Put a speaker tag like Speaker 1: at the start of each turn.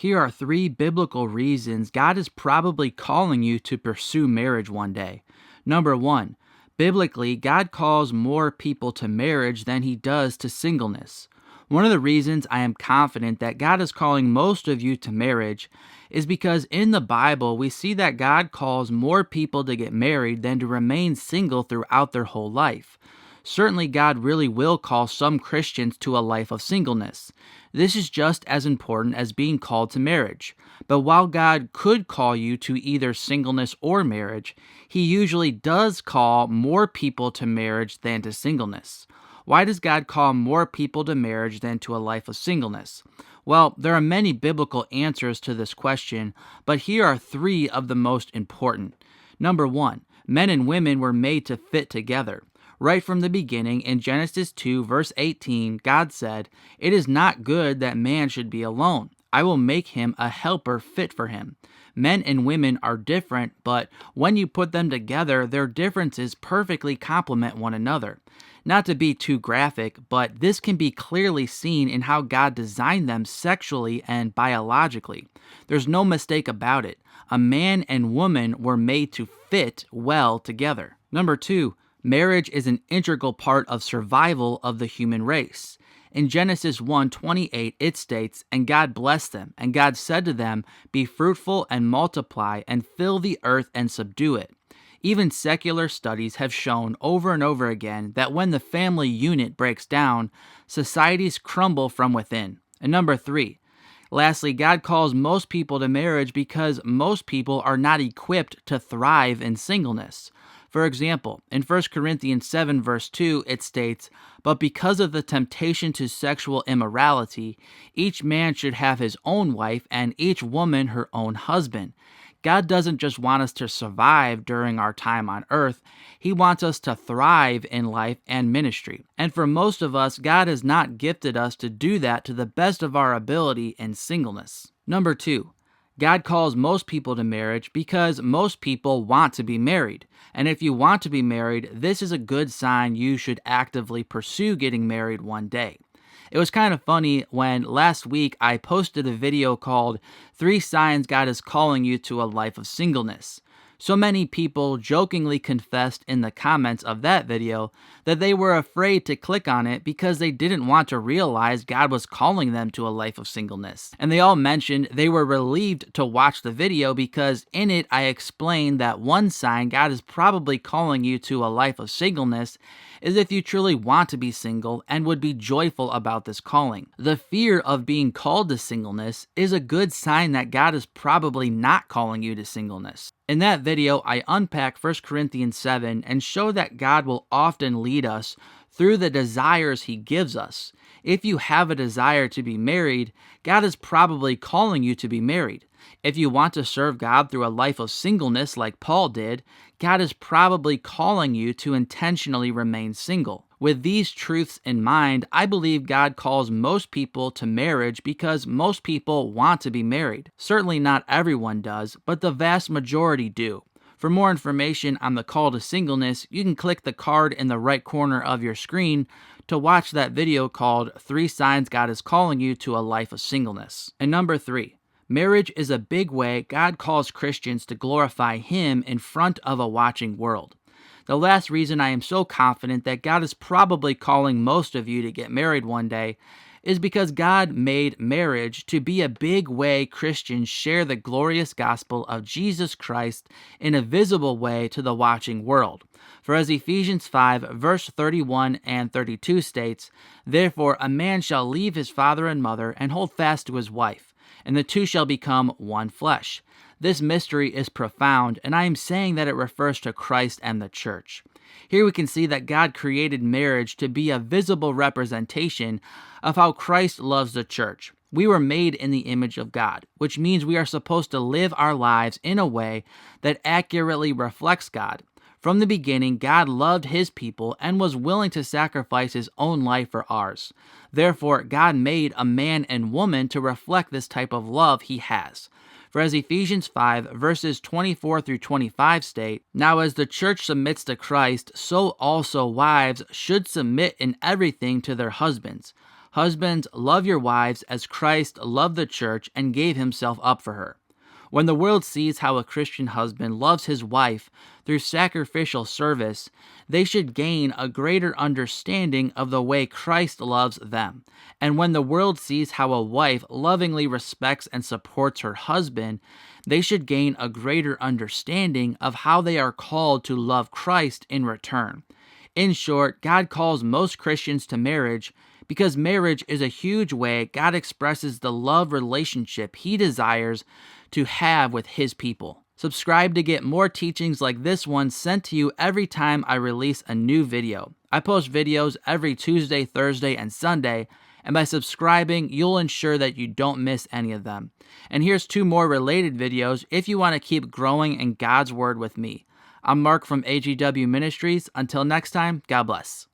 Speaker 1: Here are 3 biblical reasons God is probably calling you to pursue marriage one day. Number 1, biblically, God calls more people to marriage than he does to singleness. One of the reasons I am confident that God is calling most of you to marriage is because in the Bible we see that God calls more people to get married than to remain single throughout their whole life. Certainly, God really will call some Christians to a life of singleness. This is just as important as being called to marriage. But while God could call you to either singleness or marriage, he usually does call more people to marriage than to singleness. Why does God call more people to marriage than to a life of singleness? Well, there are many biblical answers to this question, but here are 3 of the most important. Number 1, men and women were made to fit together. Right from the beginning, in Genesis 2, verse 18, God said, "It is not good that man should be alone. I will make him a helper fit for him." Men and women are different, but when you put them together, their differences perfectly complement one another. Not to be too graphic, but this can be clearly seen in how God designed them sexually and biologically. There's no mistake about it. A man and woman were made to fit well together. Number 2, marriage is an integral part of survival of the human race. In Genesis 1:28, it states, "And God blessed them, and God said to them, Be fruitful and multiply, and fill the earth and subdue it." Even secular studies have shown over and over again that when the family unit breaks down, societies crumble from within. And number 3, lastly, God calls most people to marriage because most people are not equipped to thrive in singleness. For example, in 1 Corinthians 7 verse 2, it states, "But because of the temptation to sexual immorality, each man should have his own wife and each woman her own husband." God doesn't just want us to survive during our time on earth, he wants us to thrive in life and ministry. And for most of us, God has not gifted us to do that to the best of our ability in singleness. Number 2, God calls most people to marriage because most people want to be married. And if you want to be married, this is a good sign you should actively pursue getting married one day. It was kind of funny when last week I posted a video called 3 Signs God is Calling You to a Life of Singleness. So many people jokingly confessed in the comments of that video that they were afraid to click on it because they didn't want to realize God was calling them to a life of singleness. And they all mentioned they were relieved to watch the video because in it I explained that one sign God is probably calling you to a life of singleness is if you truly want to be single and would be joyful about this calling. The fear of being called to singleness is a good sign that God is probably not calling you to singleness. In that video, I unpack 1 Corinthians 7 and show that God will often lead us through the desires he gives us. If you have a desire to be married, God is probably calling you to be married. If you want to serve God through a life of singleness like Paul did, God is probably calling you to intentionally remain single. With these truths in mind, I believe God calls most people to marriage because most people want to be married. Certainly not everyone does, but the vast majority do. For more information on the call to singleness, you can click the card in the right corner of your screen to watch that video called 3 Signs God is Calling You to a Life of Singleness. And number 3, marriage is a big way God calls Christians to glorify him in front of a watching world. The last reason I am so confident that God is probably calling most of you to get married one day is because God made marriage to be a big way Christians share the glorious gospel of Jesus Christ in a visible way to the watching world. For as Ephesians 5 verse 31 and 32 states, "Therefore a man shall leave his father and mother and hold fast to his wife, and the two shall become one flesh." This mystery is profound, and I am saying that it refers to Christ and the church. Here we can see that God created marriage to be a visible representation of how Christ loves the church. We were made in the image of God, which means we are supposed to live our lives in a way that accurately reflects God. From the beginning, God loved his people and was willing to sacrifice his own life for ours. Therefore, God made a man and woman to reflect this type of love he has. For as Ephesians 5 verses 24 through 25 state, "Now as the church submits to Christ, so also wives should submit in everything to their husbands. Husbands, love your wives as Christ loved the church and gave himself up for her. When the world sees how a Christian husband loves his wife through sacrificial service, they should gain a greater understanding of the way Christ loves them. And when the world sees how a wife lovingly respects and supports her husband, they should gain a greater understanding of how they are called to love Christ in return. In short, God calls most Christians to marriage because marriage is a huge way God expresses the love relationship He desires to have with His people. Subscribe to get more teachings like this one sent to you every time I release a new video. I post videos every Tuesday, Thursday, and Sunday, and by subscribing, you'll ensure that you don't miss any of them. And here's 2 more related videos if you want to keep growing in God's Word with me. I'm Mark from AGW Ministries. Until next time, God bless.